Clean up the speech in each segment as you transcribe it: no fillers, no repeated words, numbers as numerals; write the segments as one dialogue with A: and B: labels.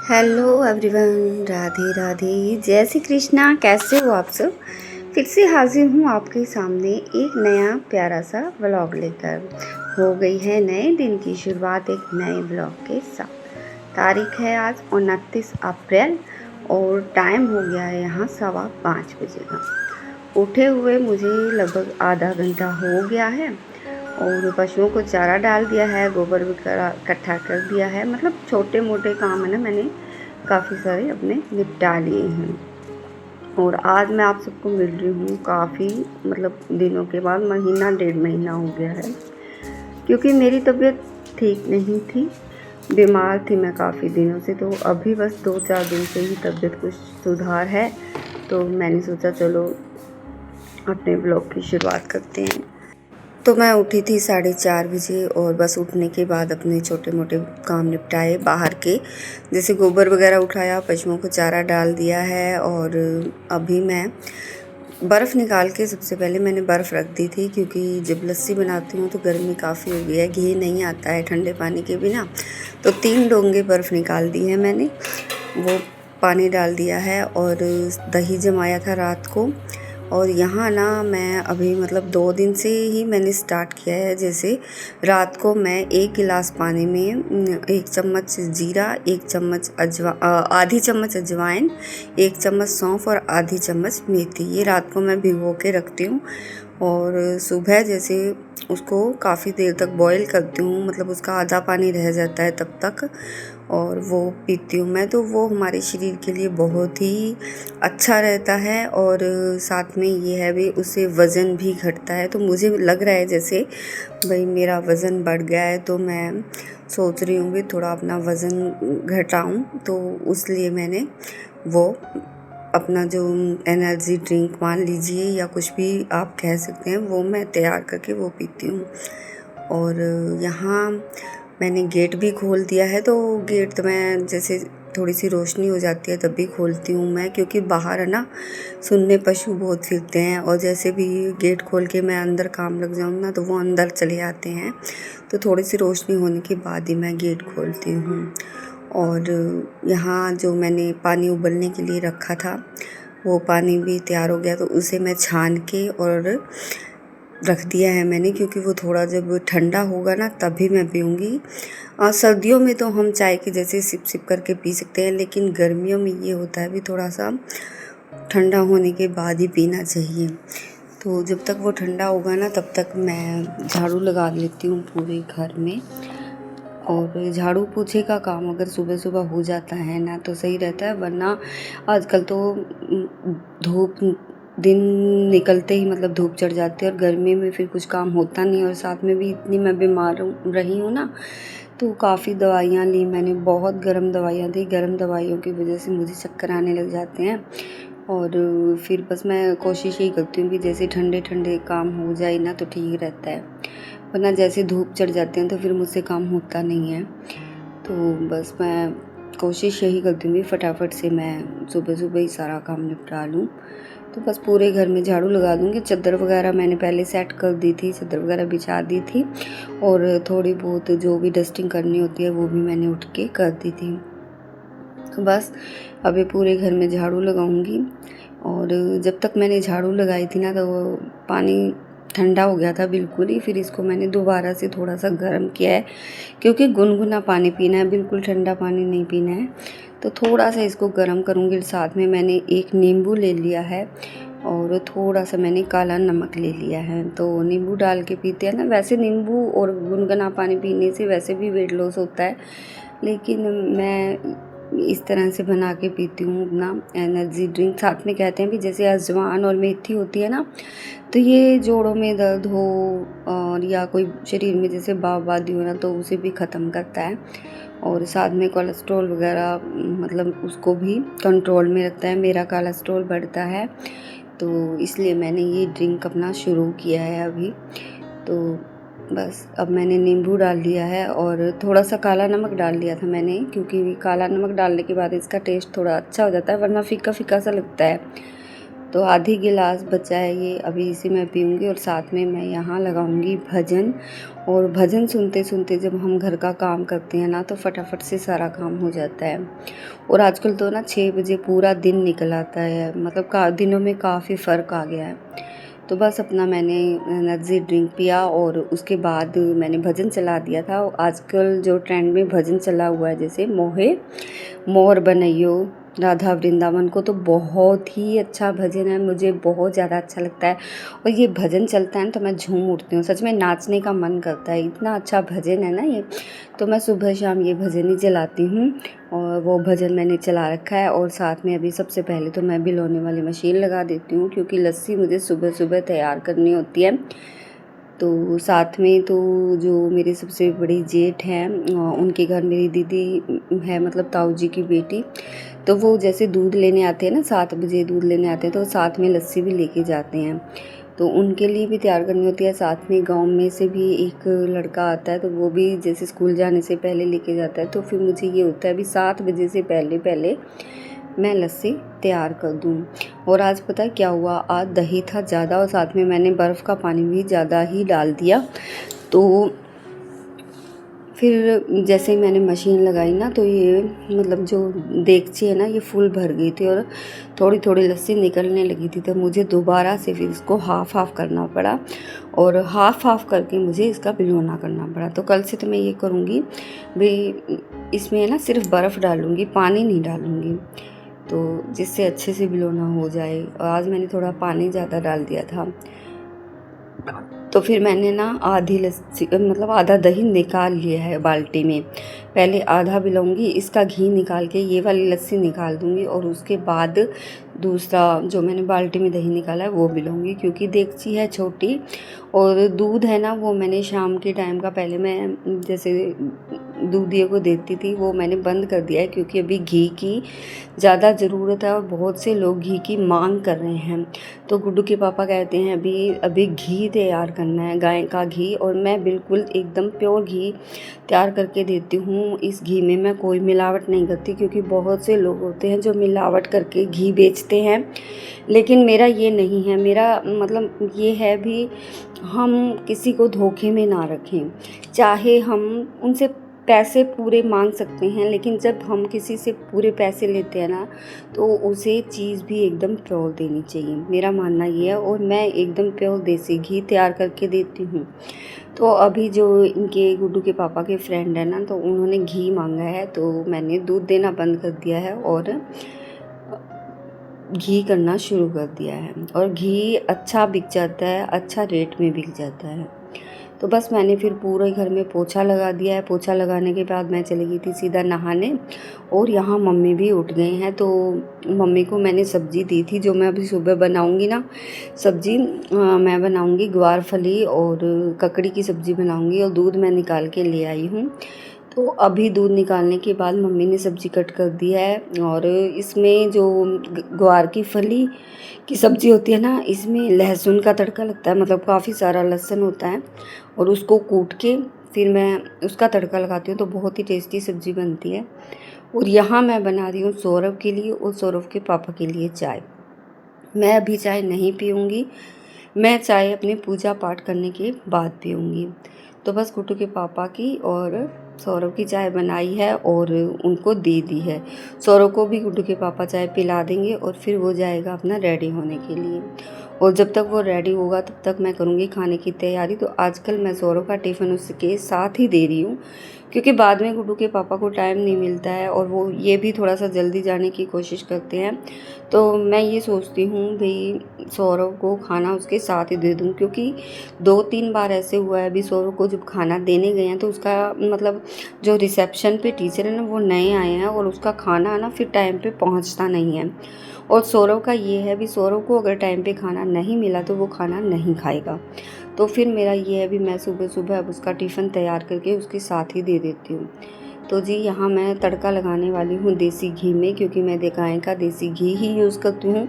A: Hello everyone, Radhe Radhe, जय श्री कृष्णा। कैसे हो आप सब? फिर से हाजिर हूँ आपके सामने एक नया प्यारा सा व्लॉग लेकर। हो गई है नए दिन की शुरुआत एक नए व्लॉग के साथ। तारीख है आज 29 अप्रैल और टाइम हो गया है यहाँ 5:15 का। उठे हुए मुझे लगभग आधा घंटा हो गया है और पशुओं को चारा डाल दिया है, गोबर वगैरह इकट्ठा कर दिया है। मतलब छोटे मोटे काम है ना, मैंने काफ़ी सारे अपने निपटा लिए हैं। और आज मैं आप सबको मिल रही हूँ काफ़ी मतलब दिनों के बाद, महीना 1.5 महीना हो गया है, क्योंकि मेरी तबीयत ठीक नहीं थी, बीमार थी मैं काफ़ी दिनों से। तो अभी बस 2-4 दिन से ही तबीयत कुछ सुधार है, तो मैंने सोचा चलो अपने ब्लॉग की शुरुआत करते हैं। तो मैं उठी थी 4:30 बजे और बस उठने के बाद अपने छोटे मोटे काम निपटाए बाहर के, जैसे गोबर वगैरह उठाया, पशुओं को चारा डाल दिया है। और अभी मैं बर्फ़ निकाल के, सबसे पहले मैंने बर्फ़ रख दी थी, क्योंकि जब लस्सी बनाती हूँ तो गर्मी काफ़ी हो गई है, घी नहीं आता है ठंडे पानी के बिना। तो 3 डोंगे बर्फ़ निकाल दी है मैंने, वो पानी डाल दिया है। और दही जमाया था रात को। और यहाँ ना मैं अभी मतलब 2 दिन से ही मैंने स्टार्ट किया है। जैसे रात को मैं 1 गिलास पानी में 1 चम्मच जीरा, 1 चम्मच आधी चम्मच अजवाइन, 1 चम्मच सौंफ और आधी चम्मच मेथी, ये रात को मैं भिगो के रखती हूँ। और सुबह जैसे उसको काफ़ी देर तक बॉईल करती हूँ, मतलब उसका आधा पानी रह जाता है तब तक, और वो पीती हूँ मैं। तो वो हमारे शरीर के लिए बहुत ही अच्छा रहता है। और साथ में ये है भी, उससे वज़न भी घटता है। तो मुझे लग रहा है जैसे भाई मेरा वज़न बढ़ गया है, तो मैं सोच रही हूँ कि थोड़ा अपना वज़न घटाऊँ। तो उसलिए मैंने वो अपना जो एनर्जी ड्रिंक मान लीजिए या कुछ भी आप कह सकते हैं, वो मैं तैयार करके वो पीती हूँ। और यहाँ मैंने गेट भी खोल दिया है। तो गेट तो मैं जैसे थोड़ी सी रोशनी हो जाती है तब भी खोलती हूँ मैं, क्योंकि बाहर है ना सुन्ने पशु बहुत फिरते हैं, और जैसे भी गेट खोल के मैं अंदर काम लग जाऊँ ना तो वो अंदर चले आते हैं। तो थोड़ी सी रोशनी होने के बाद ही मैं गेट खोलती हूँ। और यहाँ जो मैंने पानी उबलने के लिए रखा था, वो पानी भी तैयार हो गया, तो उसे मैं छान के और रख दिया है मैंने, क्योंकि वो थोड़ा जब ठंडा होगा ना तभी मैं पीऊँगी। सर्दियों में तो हम चाय के जैसे सिप सिप करके पी सकते हैं, लेकिन गर्मियों में ये होता है भी थोड़ा सा ठंडा होने के बाद ही पीना चाहिए। तो जब तक वो ठंडा होगा ना तब तक मैं झाड़ू लगा लेती हूँ पूरे घर में। और झाड़ू पोछे का काम अगर सुबह सुबह हो जाता है ना तो सही रहता है, वरना आजकल तो धूप दिन निकलते ही मतलब धूप चढ़ जाती है, और गर्मी में फिर कुछ काम होता नहीं। और साथ में भी इतनी मैं बीमार रही हूँ ना, तो काफ़ी दवाइयाँ ली मैंने, बहुत गर्म दवाइयाँ थी। गर्म दवाइयों की वजह से मुझे चक्कर आने लग जाते हैं। और फिर बस मैं कोशिश यही करती हूँ कि जैसे ठंडे ठंडे काम हो जाए ना तो ठीक रहता है, वरना जैसे धूप चढ़ जाते हैं तो फिर मुझसे काम होता नहीं है। तो बस मैं कोशिश यही करती हूँ कि फटाफट से मैं सुबह सुबह ही सारा काम निपटा लूँ। तो बस पूरे घर में झाड़ू लगा दूँगी। चादर वगैरह मैंने पहले सेट कर दी थी, चादर वगैरह बिछा दी थी, और थोड़ी बहुत जो भी डस्टिंग करनी होती है वो भी मैंने उठ के कर दी थी। तो बस अभी पूरे घर में झाड़ू लगाऊंगी। और जब तक मैंने झाड़ू लगाई थी ना तो वो पानी ठंडा हो गया था बिल्कुल ही। फिर इसको मैंने दोबारा से थोड़ा सा गर्म किया है, क्योंकि गुनगुना पानी पीना है, बिल्कुल ठंडा पानी नहीं पीना है। तो थोड़ा सा इसको गर्म करूँगी। साथ में मैंने एक नींबू ले लिया है और थोड़ा सा मैंने काला नमक ले लिया है। तो नींबू डाल के पीते हैं ना, वैसे नींबू और गुनगुना पानी पीने से वैसे भी वेट लॉस होता है, लेकिन मैं इस तरह से बना के पीती हूँ अपना एनर्जी ड्रिंक। साथ में कहते हैं भी जैसे अजवाइन और मेथी होती है ना, तो ये जोड़ों में दर्द हो और या कोई शरीर में जैसे बादी हो ना, तो उसे भी ख़त्म करता है। और साथ में कोलेस्ट्रॉल वगैरह मतलब उसको भी कंट्रोल में रखता है। मेरा कोलेस्ट्रॉल बढ़ता है, तो इसलिए मैंने ये ड्रिंक अपना शुरू किया है अभी। तो बस अब मैंने नींबू डाल लिया है और थोड़ा सा काला नमक डाल लिया था मैंने, क्योंकि काला नमक डालने के बाद इसका टेस्ट थोड़ा अच्छा हो जाता है, वरना फीका फीका सा लगता है। तो आधी गिलास बचा है ये, अभी इसे मैं पीऊँगी और साथ में मैं यहाँ लगाऊँगी भजन। और भजन सुनते सुनते जब हम घर का काम करते हैं ना तो फटाफट से सारा काम हो जाता है। और आजकल तो ना 6 बजे पूरा दिन निकल आता है, मतलब दिनों में काफ़ी फ़र्क आ गया है। तो बस अपना मैंने एनर्जी ड्रिंक पिया और उसके बाद मैंने भजन चला दिया था। आजकल जो ट्रेंड में भजन चला हुआ है, जैसे मोहे मोर बनैयो राधा वृंदावन को, तो बहुत ही अच्छा भजन है, मुझे बहुत ज़्यादा अच्छा लगता है। और ये भजन चलता है ना तो मैं झूम उठती हूँ, सच में नाचने का मन करता है, इतना अच्छा भजन है ना ये। तो मैं सुबह शाम ये भजन ही चलाती हूँ और वो भजन मैंने चला रखा है। और साथ में अभी सबसे पहले तो मैं भिगोने वाली मशीन लगा देती हूँ, क्योंकि लस्सी मुझे सुबह सुबह तैयार करनी होती है। तो साथ में तो जो मेरे सबसे बड़ी जेठ हैं, उनके घर मेरी दीदी है, मतलब ताऊ जी की बेटी, तो वो जैसे दूध लेने आते हैं ना, 7 बजे दूध लेने आते हैं, तो साथ में लस्सी भी लेके जाते हैं, तो उनके लिए भी तैयार करनी होती है। साथ में गांव में से भी एक लड़का आता है, तो वो भी जैसे स्कूल जाने से पहले लेके जाता है, तो फिर मुझे ये होता है अभी 7 बजे से पहले पहले मैं लस्सी तैयार कर दूँ। और आज पता है क्या हुआ, आज दही था ज़्यादा और साथ में मैंने बर्फ़ का पानी भी ज़्यादा ही डाल दिया। तो फिर जैसे ही मैंने मशीन लगाई ना, तो ये मतलब जो देगची है ना, ये फुल भर गई थी और थोड़ी थोड़ी लस्सी निकलने लगी थी। तो मुझे दोबारा से फिर इसको हाफ़ हाफ़ करना पड़ा और हाफ़ हाफ़ करके मुझे इसका भिगोना करना पड़ा। तो कल से तो मैं ये करूँगी भाई, इसमें ना सिर्फ बर्फ़ डालूँगी, पानी नहीं डालूँगी, तो जिससे अच्छे से भिगोना हो जाए। और आज मैंने थोड़ा पानी ज़्यादा डाल दिया था, तो फिर मैंने ना आधी लस्सी मतलब आधा दही निकाल लिया है बाल्टी में। पहले आधा भिगोऊँगी, इसका घी निकाल के ये वाली लस्सी निकाल दूँगी और उसके बाद दूसरा जो मैंने बाल्टी में दही निकाला है वो भिगोऊँगी, क्योंकि देगची है छोटी और दूध है ना, वो मैंने शाम के टाइम का पहले मैं जैसे दूधियों को देती थी, वो मैंने बंद कर दिया है, क्योंकि अभी घी की ज़्यादा ज़रूरत है और बहुत से लोग घी की मांग कर रहे हैं। तो गुड्डू के पापा कहते हैं अभी घी तैयार करना है, गाय का घी, और मैं बिल्कुल एकदम प्योर घी तैयार करके देती हूँ। इस घी में मैं कोई मिलावट नहीं करती, क्योंकि बहुत से लोग होते हैं जो मिलावट करके घी बेचते हैं, लेकिन मेरा ये नहीं है। मेरा मतलब ये है भी, हम किसी को धोखे में ना रखें। चाहे हम उनसे पैसे पूरे मांग सकते हैं, लेकिन जब हम किसी से पूरे पैसे लेते हैं ना, तो उसे चीज़ भी एकदम प्योर देनी चाहिए, मेरा मानना ये है। और मैं एकदम प्योर देसी घी तैयार करके देती हूँ। तो अभी जो इनके गुड्डू के पापा के फ्रेंड है ना, तो उन्होंने घी मांगा है, तो मैंने दूध देना बंद कर दिया है और घी करना शुरू कर दिया है। और घी अच्छा बिक जाता है, अच्छा रेट में बिक जाता है। तो बस मैंने फिर पूरे घर में पोछा लगा दिया है। पोछा लगाने के बाद मैं चली गई थी सीधा नहाने, और यहाँ मम्मी भी उठ गए हैं। तो मम्मी को मैंने सब्ज़ी दी थी, जो मैं अभी सुबह बनाऊँगी ना सब्ज़ी, मैं बनाऊँगी ग्वार फली और ककड़ी की सब्ज़ी बनाऊँगी, और दूध मैं निकाल के ले आई हूँ। तो अभी दूध निकालने के बाद मम्मी ने सब्ज़ी कट कर दी है, और इसमें जो ग्वार की फली की सब्ज़ी होती है ना, इसमें लहसुन का तड़का लगता है, मतलब काफ़ी सारा लहसुन होता है, और उसको कूट के फिर मैं उसका तड़का लगाती हूँ, तो बहुत ही टेस्टी सब्ज़ी बनती है। और यहाँ मैं बना रही हूँ सौरभ के लिए और सौरभ के पापा के लिए चाय। मैं अभी चाय नहीं पीऊँगी, मैं चाय अपने पूजा पाठ करने के बाद पीऊँगी। तो बस गुड्डू के पापा की और सौरभ की चाय बनाई है और उनको दे दी है। सौरभ को भी गुड्डू के पापा चाय पिला देंगे और फिर वो जाएगा अपना रेडी होने के लिए, और जब तक वो रेडी होगा तब तक मैं करूँगी खाने की तैयारी। तो आजकल मैं सौरभ का टिफ़िन उसके साथ ही दे रही हूँ, क्योंकि बाद में गुड्डू के पापा को टाइम नहीं मिलता है और वो ये भी थोड़ा सा जल्दी जाने की कोशिश करते हैं। तो मैं ये सोचती हूँ भाई सौरभ को खाना उसके साथ ही दे दूँ, क्योंकि 2-3 बार ऐसे हुआ है। अभी सौरभ को जब खाना देने गए हैं, तो उसका मतलब जो रिसेप्शन पे टीचर है ना, वो नए आए हैं और उसका खाना ना फिर टाइम पे पहुंचता नहीं है। और सौरभ का ये है भी, सौरभ को अगर टाइम पे खाना नहीं मिला तो वो खाना नहीं खाएगा। तो फिर मेरा ये है भी, मैं सुबह सुबह अब उसका टिफ़िन तैयार करके उसके साथ ही दे देती हूँ। तो जी यहाँ मैं तड़का लगाने वाली हूँ देसी घी में, क्योंकि मैं गाय का देसी घी ही यूज़ करती हूँ।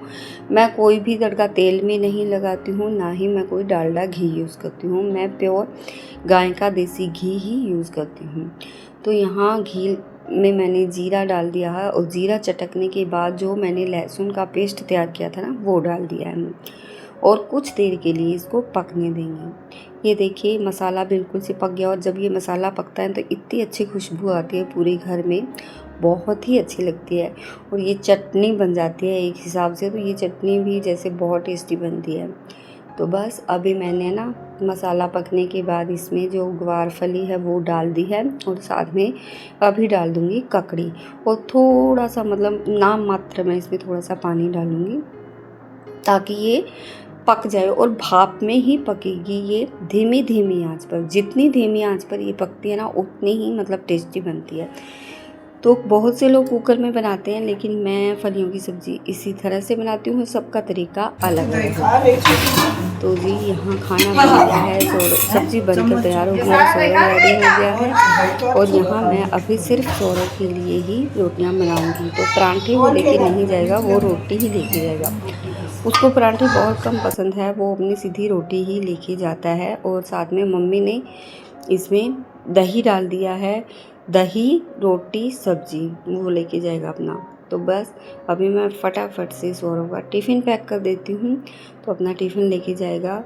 A: मैं कोई भी तड़का तेल में नहीं लगाती हूँ, ना ही मैं कोई डालडा घी यूज़ करती हूँ। मैं प्योर गाय का देसी घी ही यूज़ करती हूँ। तो यहाँ घी में मैंने जीरा डाल दिया है और जीरा चटकने के बाद जो मैंने लहसुन का पेस्ट तैयार किया था ना वो डाल दिया है और कुछ देर के लिए इसको पकने देंगे। ये देखिए मसाला बिल्कुल से पक गया और जब ये मसाला पकता है तो इतनी अच्छी खुशबू आती है पूरे घर में, बहुत ही अच्छी लगती है और ये चटनी बन जाती है एक हिसाब से। तो ये चटनी भी जैसे बहुत टेस्टी बनती है। तो बस अभी मैंने ना मसाला पकने के बाद इसमें जो ग्वारफली है वो डाल दी है और साथ में अभी डाल दूँगी ककड़ी और थोड़ा सा मतलब नाम मात्र में इसमें थोड़ा सा पानी डालूँगी ताकि ये पक जाए और भाप में ही पकेगी ये धीमी धीमी आंच पर। जितनी धीमी आंच पर ये पकती है ना उतनी ही मतलब टेस्टी बनती है। तो बहुत से लोग कुकर में बनाते हैं लेकिन मैं फलियों की सब्ज़ी इसी तरह से बनाती हूँ, सबका तरीका अलग अलग है। तो जी यहाँ खाना बन गया है, सब्ज़ी बनकर तैयार हो गया है, सौरभ रेडी हो गया है और यहाँ मैं अभी सिर्फ सौरभ के लिए ही रोटियाँ बनाऊँगी। तो परांठे वो लेके नहीं जाएगा, वो रोटी ही लेके जाएगा। उसको परांठे बहुत कम पसंद है, वो अपनी सीधी रोटी ही लेके जाता है। और साथ में मम्मी ने इसमें दही डाल दिया है, दही रोटी सब्जी वो लेके जाएगा अपना। तो बस अभी मैं फटाफट से सौरभ का टिफ़िन पैक कर देती हूँ तो अपना टिफ़िन लेके जाएगा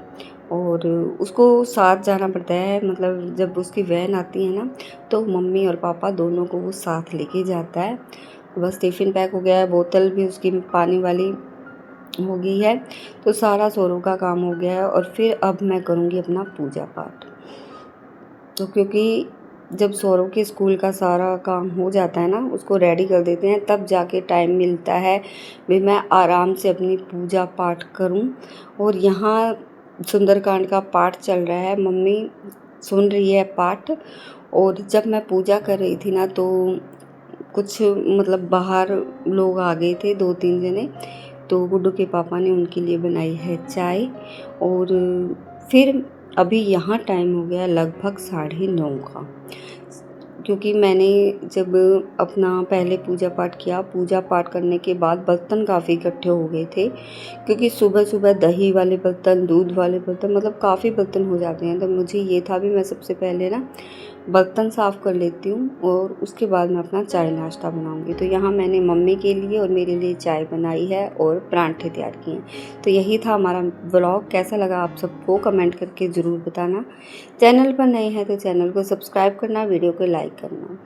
A: और उसको साथ जाना पड़ता है। मतलब जब उसकी वैन आती है ना तो मम्मी और पापा दोनों को वो साथ लेके जाता है। तो बस टिफ़िन पैक हो गया है, बोतल भी उसकी पानी वाली हो गई है। तो सारा सौरभ का काम हो गया है और फिर अब मैं करूँगी अपना पूजा पाठ। तो क्योंकि जब सौरभ के स्कूल का सारा काम हो जाता है ना, उसको रेडी कर देते हैं, तब जाके टाइम मिलता है भी मैं आराम से अपनी पूजा पाठ करूं। और यहाँ सुंदरकांड का पाठ चल रहा है, मम्मी सुन रही है पाठ। और जब मैं पूजा कर रही थी ना तो कुछ मतलब बाहर लोग आ गए थे 2-3 जने। तो गुड्डू के पापा ने उनके लिए बनाई है चाय और फिर अभी यहाँ टाइम हो गया लगभग 9:30 का। क्योंकि मैंने जब अपना पहले पूजा पाठ किया, पूजा पाठ करने के बाद बर्तन काफ़ी इकट्ठे हो गए थे क्योंकि सुबह सुबह दही वाले बर्तन, दूध वाले बर्तन मतलब काफ़ी बर्तन हो जाते हैं। तो मुझे ये था भी मैं सबसे पहले ना बर्तन साफ़ कर लेती हूँ और उसके बाद मैं अपना चाय नाश्ता बनाऊँगी। तो यहाँ मैंने मम्मी के लिए और मेरे लिए चाय बनाई है और परांठे तैयार किए हैं। तो यही था हमारा व्लॉग। कैसा लगा आप सबको कमेंट करके ज़रूर बताना। चैनल पर नए हैं तो चैनल को सब्सक्राइब करना, वीडियो को लाइक करना।